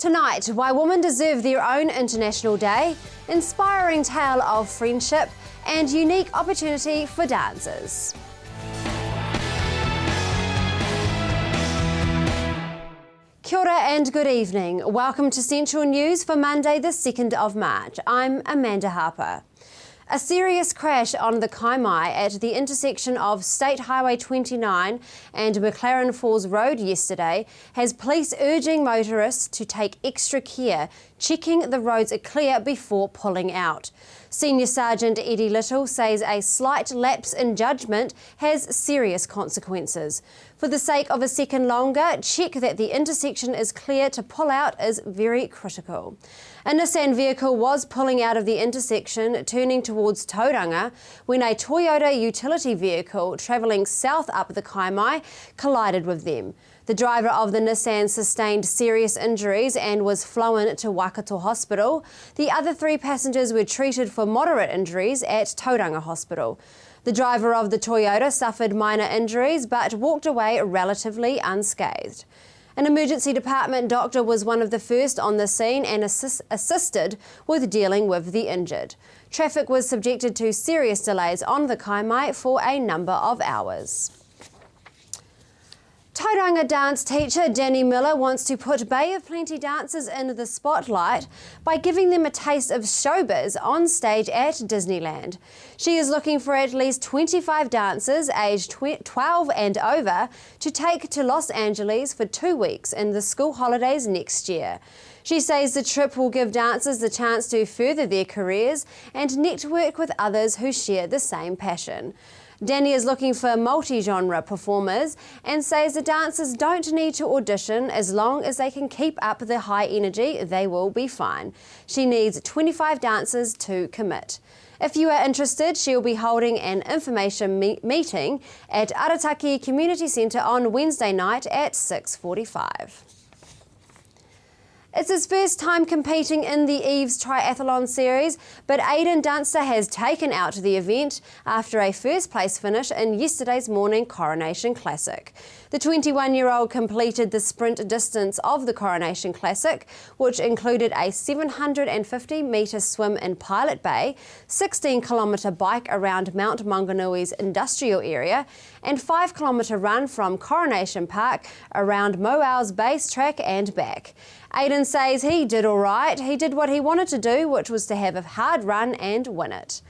Tonight, why women deserve their own International Day, inspiring tale of friendship, and unique opportunity for dancers. Kia ora and good evening. Welcome to Central News for Monday the 2nd of March. I'm Amanda Harper. A serious crash on the Kaimai at the intersection of State Highway 29 and McLaren Falls Road yesterday has police urging motorists to take extra care, checking the roads are clear before pulling out. Senior Sergeant Eddie Little says a slight lapse in judgment has serious consequences. For the sake of a second longer, check that the intersection is clear to pull out is very critical. A Nissan vehicle was pulling out of the intersection, turning towards Tauranga, when a Toyota utility vehicle travelling south up the Kaimai collided with them. The driver of the Nissan sustained serious injuries and was flown to Waikato Hospital. The other 3 passengers were treated for moderate injuries at Tauranga Hospital. The driver of the Toyota suffered minor injuries but walked away relatively unscathed. An emergency department doctor was one of the first on the scene and assisted with dealing with the injured. Traffic was subjected to serious delays on the Kaimai for a number of hours. Tauranga dance teacher Danny Miller wants to put Bay of Plenty dancers in the spotlight by giving them a taste of showbiz on stage at Disneyland. She is looking for at least 25 dancers aged 12 and over to take to Los Angeles for 2 weeks in the school holidays next year. She says the trip will give dancers the chance to further their careers and network with others who share the same passion. Danny is looking for multi-genre performers and says the dancers don't need to audition as long as they can keep up the high energy, they will be fine. She needs 25 dancers to commit. If you are interested, she'll be holding an information meeting at Arataki Community Centre on Wednesday night at 6:45. It's his first time competing in the Eves Triathlon Series, but Aidan Dunster has taken out the event after a first-place finish in yesterday's morning Coronation Classic. The 21-year-old completed the sprint distance of the Coronation Classic, which included a 750-metre swim in Pilot Bay, 16-kilometre bike around Mount Mauganui's industrial area, and 5-kilometre run from Coronation Park around Moau's base track and back. Aidan says he did all right. He did what he wanted to do, which was to have a hard run and win it.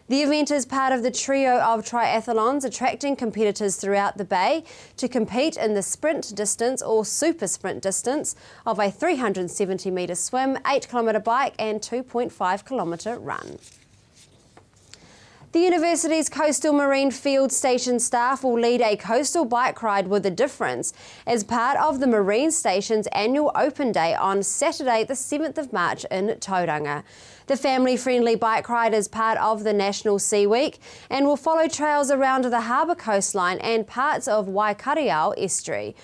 The event is part of the trio of triathlons attracting competitors throughout the Bay to compete in the sprint distance or super sprint distance of a 370-metre swim, 8-kilometre bike and 2.5-kilometre run. The university's Coastal Marine Field Station staff will lead a coastal bike ride with a difference as part of the Marine Station's annual open day on Saturday the 7th of March in Tauranga. The family-friendly bike ride is part of the National Sea Week and will follow trails around the harbour coastline and parts of Waikariao estuary.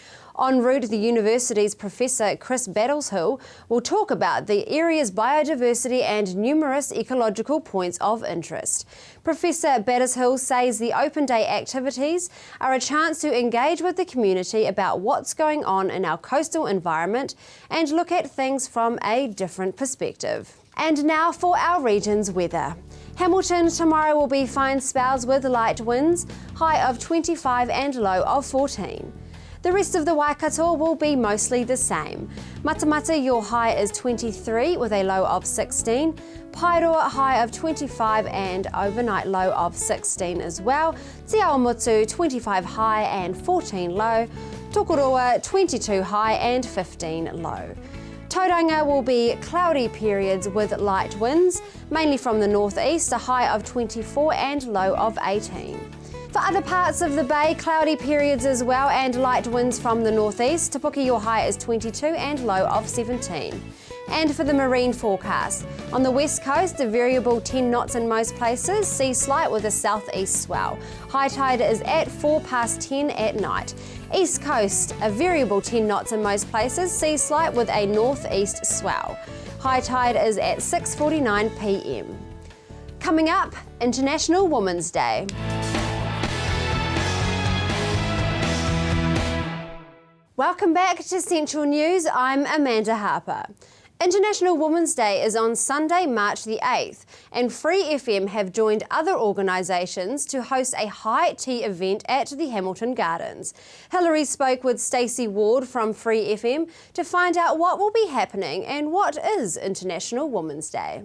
En route, the university's Professor Chris Battleshill will talk about the area's biodiversity and numerous ecological points of interest. Professor Battleshill says the open day activities are a chance to engage with the community about what's going on in our coastal environment and look at things from a different perspective. And now for our region's weather. Hamilton tomorrow will be fine spells with light winds, high of 25 and low of 14. The rest of the Waikato will be mostly the same. Matamata, your high is 23 with a low of 16. Paeroa, high of 25 and overnight low of 16 as well. Te Awamutu, 25 high and 14 low. Tokoroa, 22 high and 15 low. Tauranga will be cloudy periods with light winds, mainly from the northeast, a high of 24 and low of 18. For other parts of the Bay, cloudy periods as well and light winds from the northeast. Te Puke, your high is 22 and low of 17. And for the marine forecast, on the west coast, a variable 10 knots in most places, sea slight with a southeast swell. High tide is at 10:04 at night. East coast, a variable 10 knots in most places, sea slight with a northeast swell. High tide is at 6:49 p.m. Coming up, International Women's Day. Welcome back to Central News. I'm Amanda Harper. International Women's Day is on Sunday, March the 8th, and Free FM have joined other organisations to host a high tea event at the Hamilton Gardens. Hilary spoke with Stacey Ward from Free FM to find out what will be happening and what is International Women's Day.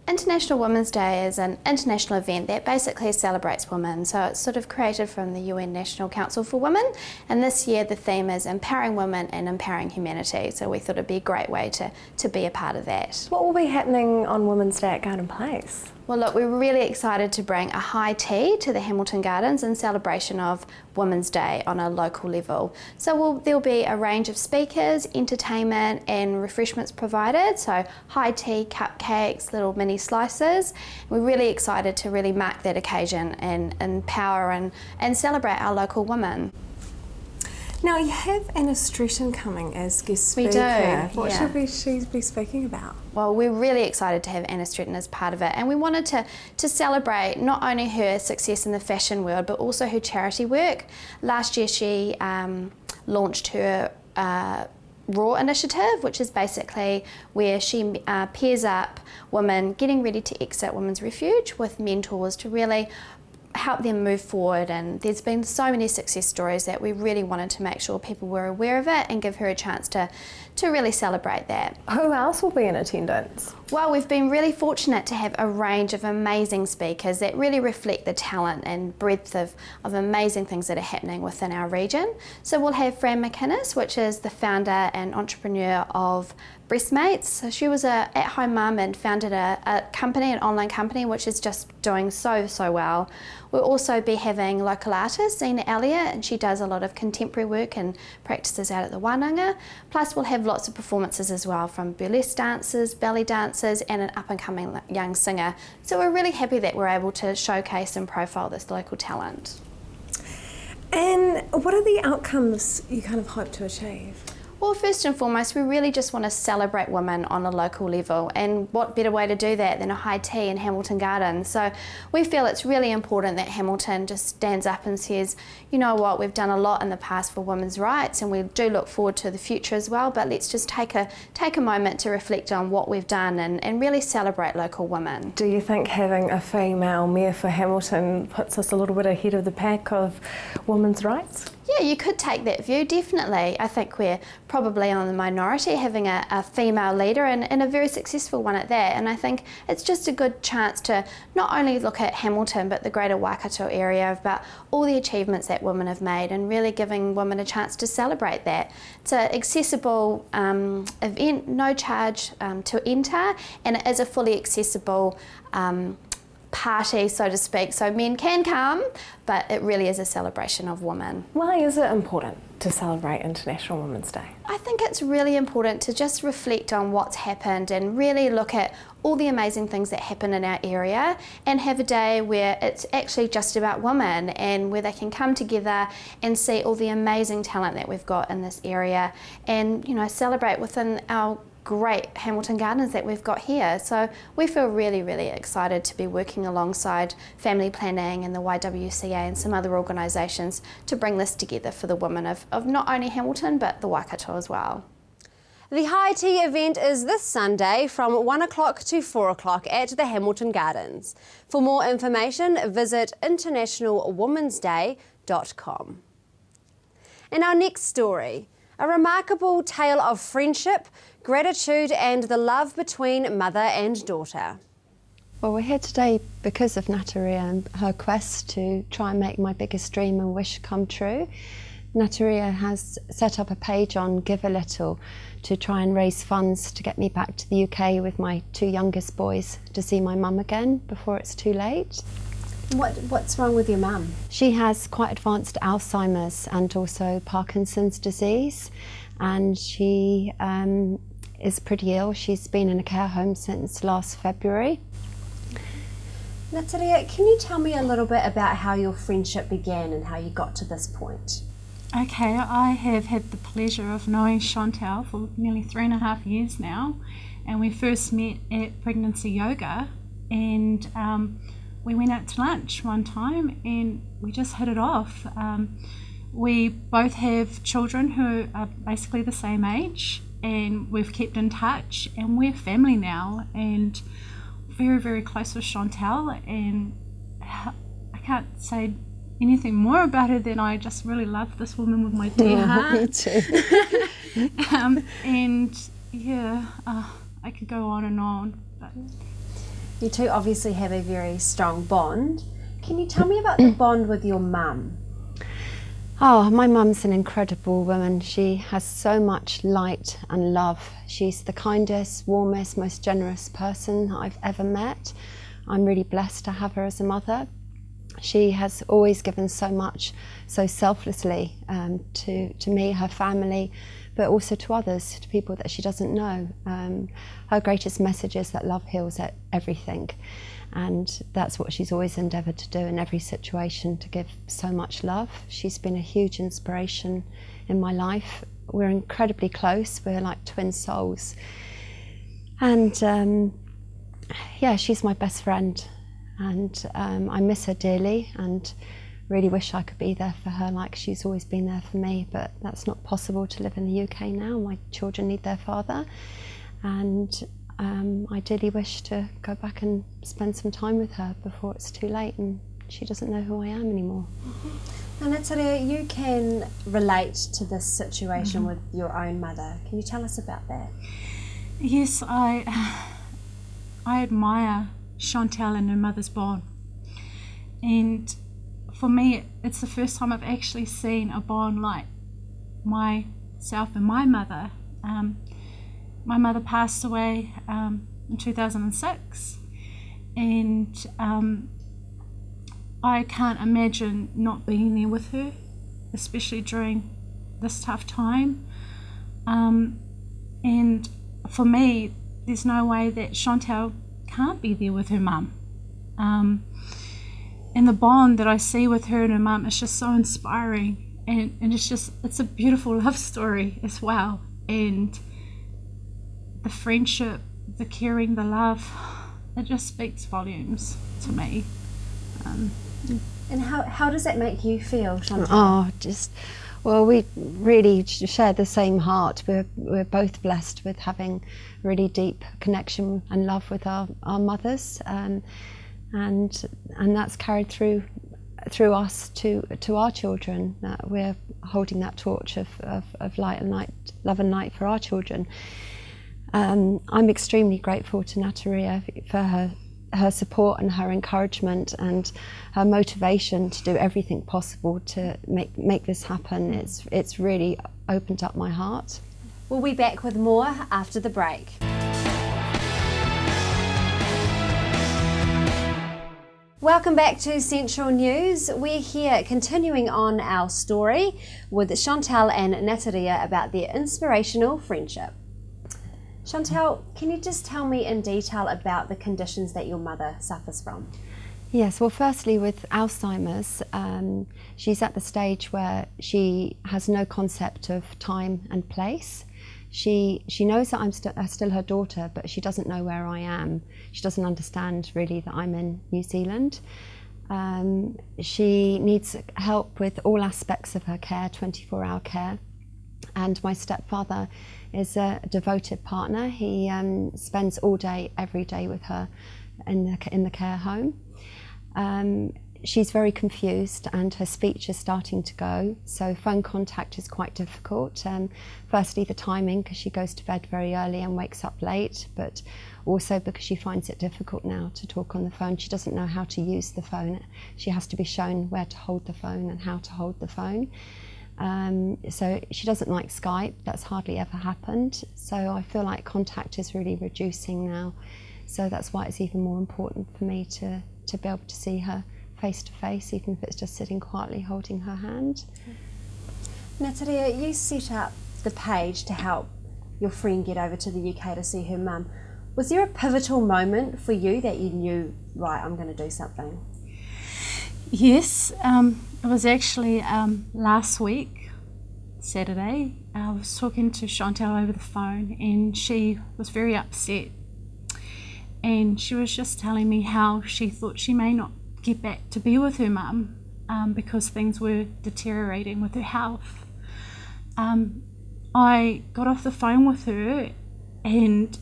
International Women's Day is an international event that basically celebrates women. So it's sort of created from the UN National Council for Women, and this year the theme is empowering women and empowering humanity. So we thought it'd be a great way to be a part of that. What will be happening on Women's Day at Garden Place? Well, look, we're really excited to bring a high tea to the Hamilton Gardens in celebration of Women's Day on a local level. So there'll be a range of speakers, entertainment and refreshments provided. So high tea, cupcakes, little mini slices. We're really excited to really mark that occasion and empower and celebrate our local women. Now you have Anna Stretton coming as guest speaker. We do. What yeah. should she be speaking about? Well, we're really excited to have Anna Stretton as part of it, and we wanted to celebrate not only her success in the fashion world but also her charity work. Last year she launched her RAW initiative, which is basically where she pairs up women getting ready to exit Women's Refuge with mentors to really help them move forward, and there's been so many success stories that we really wanted to make sure people were aware of it and give her a chance to really celebrate that. Who else will be in attendance? Well, we've been really fortunate to have a range of amazing speakers that really reflect the talent and breadth of amazing things that are happening within our region. So we'll have Fran McInnes, which is the founder and entrepreneur of Breastmates. So she was a at-home mum and founded a company, an online company, which is just doing so well. We'll also be having local artist Zena Elliott, and she does a lot of contemporary work and practices out at the Wānanga. Plus we'll have lots of performances as well from burlesque dancers, belly dancers and an up-and-coming young singer. So we're really happy that we're able to showcase and profile this local talent. And what are the outcomes you kind of hope to achieve? Well, first and foremost, we really just want to celebrate women on a local level, and what better way to do that than a high tea in Hamilton Gardens. So we feel it's really important that Hamilton just stands up and says, you know what, we've done a lot in the past for women's rights and we do look forward to the future as well, but let's just take a moment to reflect on what we've done and really celebrate local women. Do you think having a female mayor for Hamilton puts us a little bit ahead of the pack of women's rights? Yeah, you could take that view, definitely. I think we're probably on the minority having a female leader and a very successful one at that. And I think it's just a good chance to not only look at Hamilton but the greater Waikato area about all the achievements that women have made and really giving women a chance to celebrate that. It's an accessible event, no charge to enter, and it is a fully accessible party, so to speak, so men can come, but it really is a celebration of women. Why is it important to celebrate International Women's Day? I think it's really important to just reflect on what's happened and really look at all the amazing things that happen in our area and have a day where it's actually just about women and where they can come together and see all the amazing talent that we've got in this area and, you know, celebrate within our great Hamilton Gardens that we've got here. So we feel really excited to be working alongside Family Planning and the YWCA and some other organisations to bring this together for the women of not only Hamilton but the Waikato as well. The high tea event is this Sunday from 1 o'clock to 4 o'clock at the Hamilton Gardens. For more information, visit internationalwomansday.com. And our next story, a remarkable tale of friendship, gratitude and the love between mother and daughter. Well, we're here today because of Nataria and her quest to try and make my biggest dream and wish come true. Nataria has set up a page on Give a Little to try and raise funds to get me back to the UK with my two youngest boys to see my mum again before it's too late. What's wrong with your mum? She has quite advanced Alzheimer's and also Parkinson's disease, and she is pretty ill. She's been in a care home since last February. Natalia, can you tell me a little bit about how your friendship began and how you got to this point? Okay, I have had the pleasure of knowing Chantal for nearly 3.5 years now, and we first met at Pregnancy Yoga, and we went out to lunch one time and we just hit it off. We both have children who are basically the same age, and we've kept in touch, and we're family now, and very, very close with Chantal, and I can't say anything more about her than I just really love this woman with my dear heart. Me too. And yeah, I could go on and on. But You two obviously have a very strong bond. Can you tell me about the bond with your mum? Oh, my mum's an incredible woman. She has so much light and love. She's the kindest, warmest, most generous person I've ever met. I'm really blessed to have her as a mother. She has always given so much, so selflessly to me, her family, but also to others, to people that she doesn't know. Her greatest message is that love heals everything. And that's what she's always endeavoured to do in every situation, to give so much love. She's been a huge inspiration in my life. We're incredibly close, we're like twin souls. And yeah, she's my best friend. And I miss her dearly and really wish I could be there for her like she's always been there for me, but that's not possible to live in the UK now. My children need their father. And I dearly wish to go back and spend some time with her before it's too late and she doesn't know who I am anymore. Now, Natalia, you can relate to this situation with your own mother. Can you tell us about that? yes, I admire Chantal and her mother's bond. And for me, it's the first time I've actually seen a bond like myself and my mother. My mother passed away in 2006, and I can't imagine not being there with her, especially during this tough time. And for me, there's no way that Chantal can't be there with her mum. And the bond that I see with her and her mum is just so inspiring, and it's a beautiful love story as well. And the friendship, the caring, the love, it just speaks volumes to me. And how does that make you feel, Chantal? Oh, well, we really share the same heart. We're both blessed with having really deep connection and love with our mothers, and that's carried through us to our children. That we're holding that torch of light and light, love and light for our children. I'm extremely grateful to Natalia for her support and her encouragement and her motivation to do everything possible to make this happen. It's really opened up my heart. We'll be back with more after the break. Welcome back to Central News. We're here continuing on our story with Chantal and Natalia about their inspirational friendship. Chantal, can you just tell me in detail about the conditions that your mother suffers from? Yes, well, firstly, with Alzheimer's, she's at the stage where she has no concept of time and place. She knows that I'm still her daughter, but she doesn't know where I am. She doesn't understand really that I'm in New Zealand. She needs help with all aspects of her care, 24-hour care. And my stepfather is a devoted partner. He spends all day, every day with her in the care home. She's very confused and her speech is starting to go, so phone contact is quite difficult. Firstly, the timing, because she goes to bed very early and wakes up late, but also because she finds it difficult now to talk on the phone. She doesn't know how to use the phone. She has to be shown where to hold the phone and how to hold the phone. So she doesn't like Skype. That's hardly ever happened. So I feel like contact is really reducing now. So that's why it's even more important for me to be able to see her face to face, even if it's just sitting quietly holding her hand. Natalia, you set up the page to help your friend get over to the UK to see her mum. Was there a pivotal moment for you that you knew, right, I'm going to do something? Yes, it was actually last week, Saturday. I was talking to Chantal over the phone and she was very upset. And she was just telling me how she thought she may not get back to be with her mum. because things were deteriorating with her health. I got off the phone with her, and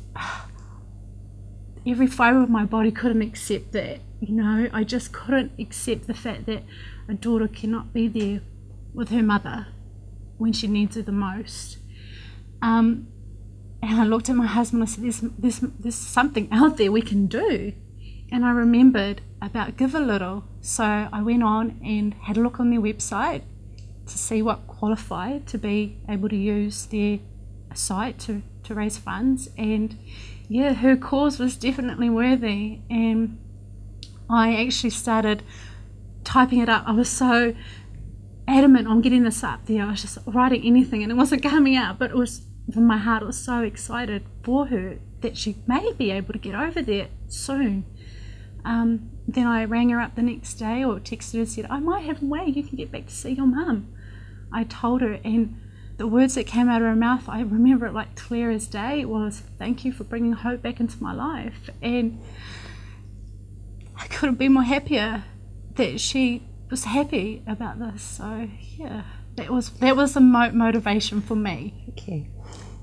every fibre of my body couldn't accept that. You know, I just couldn't accept the fact that a daughter cannot be there with her mother when she needs her the most. And I looked at my husband and I said, there's something out there we can do. And I remembered about Give a Little. So I went on and had a look on their website to see what qualified to be able to use their site to raise funds. And yeah, her cause was definitely worthy. And I actually started typing it up. I was so adamant on getting this up there. I was just writing anything and it wasn't coming out, but it was, from my heart, I was so excited for her that she may be able to get over there soon. Then I rang her up the next day, or texted her and said, I might have a way you can get back to see your mum. I told her, and the words that came out of her mouth, I remember it like clear as day, was, thank you for bringing hope back into my life. And I couldn't be more happier that she was happy about this. So yeah, that was the motivation for me. Thank you.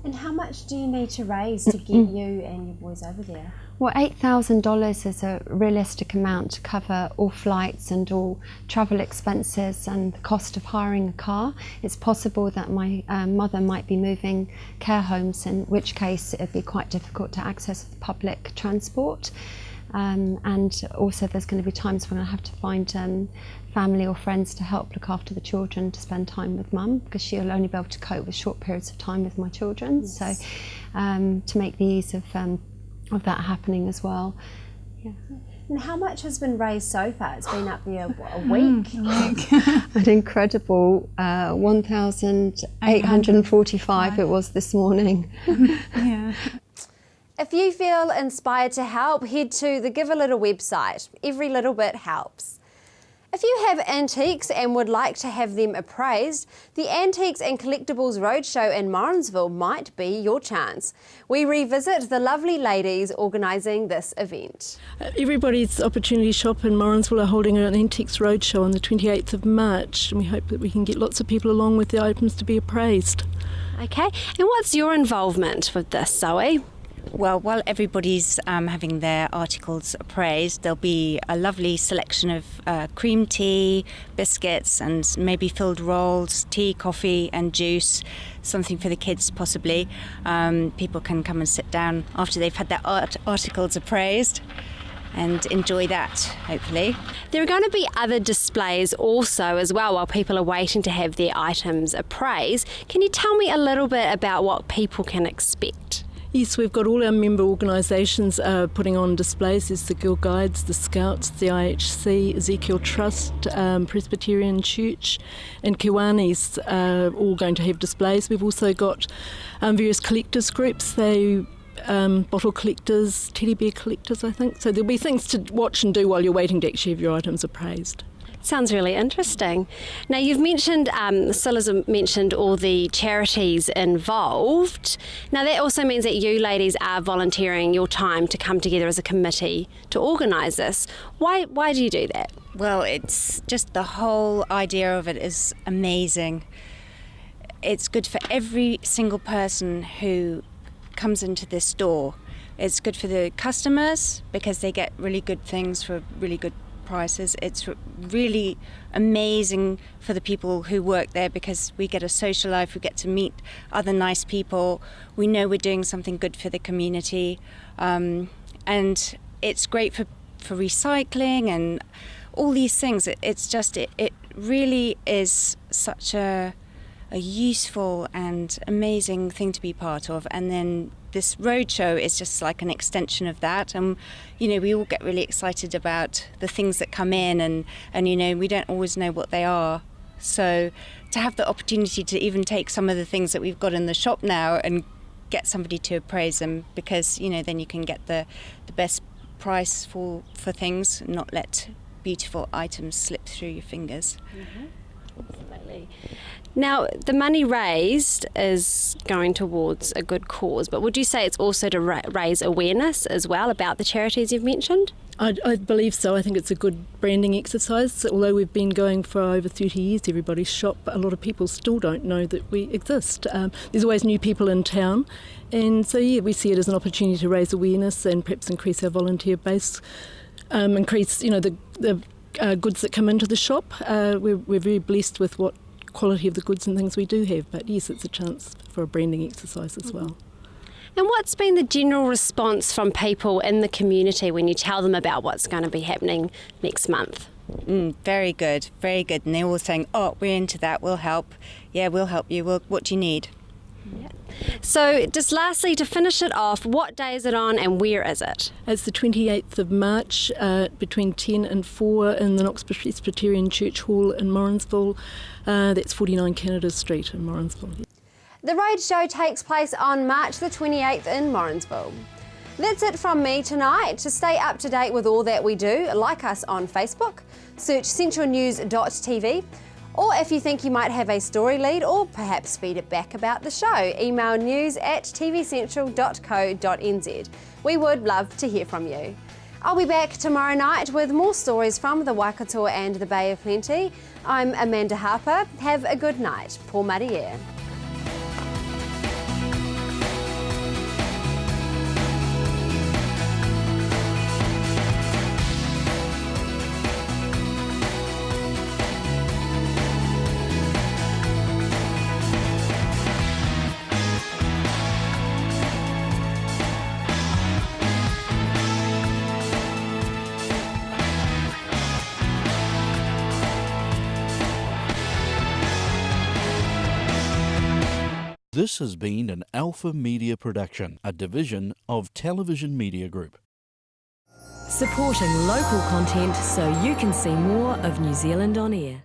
And how much do you need to raise to get you and your boys over there? Well, $8,000 is a realistic amount to cover all flights and all travel expenses and the cost of hiring a car. It's possible that my mother might be moving care homes, in which case it'd be quite difficult to access public transport. And also there's going to be times when I have to find family or friends to help look after the children, to spend time with mum, because she'll only be able to cope with short periods of time with my children. Yes. So to make the ease of that happening as well. Yeah. And how much has been raised so far? It's been up there a week. An incredible 1,845 it was this morning. Yeah. If you feel inspired to help, head to the Give a Little website. Every little bit helps. If you have antiques and would like to have them appraised, the Antiques and Collectibles Roadshow in Morrinsville might be your chance. We revisit the lovely ladies organising this event. Everybody's Opportunity Shop in Morrinsville are holding an Antiques Roadshow on the 28th of March, and we hope that we can get lots of people along with the items to be appraised. Okay, and what's your involvement with this, Zoe? Well, while everybody's having their articles appraised, there'll be a lovely selection of cream tea, biscuits and maybe filled rolls, tea, coffee and juice, something for the kids possibly. People can come and sit down after they've had their articles appraised and enjoy that, hopefully. There are going to be other displays also as well while people are waiting to have their items appraised. Can you tell me a little bit about what people can expect? Yes, we've got all our member organisations putting on displays. There's the Girl Guides, the Scouts, the IHC, Ezekiel Trust, Presbyterian Church and Kiwanis all going to have displays. We've also got various collectors groups. They bottle collectors, teddy bear collectors, I think. So there'll be things to watch and do while you're waiting to actually have your items appraised. Sounds really interesting. Now you've mentioned, Silla's mentioned all the charities involved. Now that also means that you ladies are volunteering your time to come together as a committee to organise this. Why do you do that? Well, it's just the whole idea of it is amazing. It's good for every single person who comes into this store. It's good for the customers because they get really good things for really good prices. It's really amazing for the people who work there because we get a social life, we get to meet other nice people, we know we're doing something good for the community, and it's great for recycling and all these things. It really is such a useful and amazing thing to be part of. And then this roadshow is just like an extension of that, and we all get really excited about the things that come in, and we don't always know what they are. So to have the opportunity to even take some of the things that we've got in the shop now and get somebody to appraise them, because then you can get the best price for things and not let beautiful items slip through your fingers. Mm-hmm. Absolutely. Now, the money raised is going towards a good cause, but would you say it's also to raise awareness as well about the charities you've mentioned? I believe so. I think it's a good branding exercise. Although we've been going for over 30 years, Everybody's Shop, a lot of people still don't know that we exist. There's always new people in town, and so we see it as an opportunity to raise awareness and perhaps increase our volunteer base, increase the goods that come into the shop. We're very blessed with what quality of the goods and things we do have, but yes, it's a chance for a branding exercise as well. And what's been the general response from people in the community when you tell them about what's going to be happening next month? Very good, very good. And they're all saying, oh, we're into that, we'll help. Yeah, we'll help you. What do you need? Yeah. So just lastly, to finish it off, what day is it on and where is it? It's the 28th of March between 10 and 4 in the Knox Presbyterian Church Hall in Morrinsville. That's 49 Canada Street in Morrinsville. The roadshow takes place on March the 28th in Morrinsville. That's it from me tonight. To stay up to date with all that we do, like us on Facebook, search centralnews.tv, or if you think you might have a story lead or perhaps feed it back about the show, email news@tvcentral.co.nz. We would love to hear from you. I'll be back tomorrow night with more stories from the Waikato and the Bay of Plenty. I'm Amanda Harper. Have a good night. Paul Marier. This has been an Alpha Media production, a division of Television Media Group. Supporting local content so you can see more of New Zealand on air.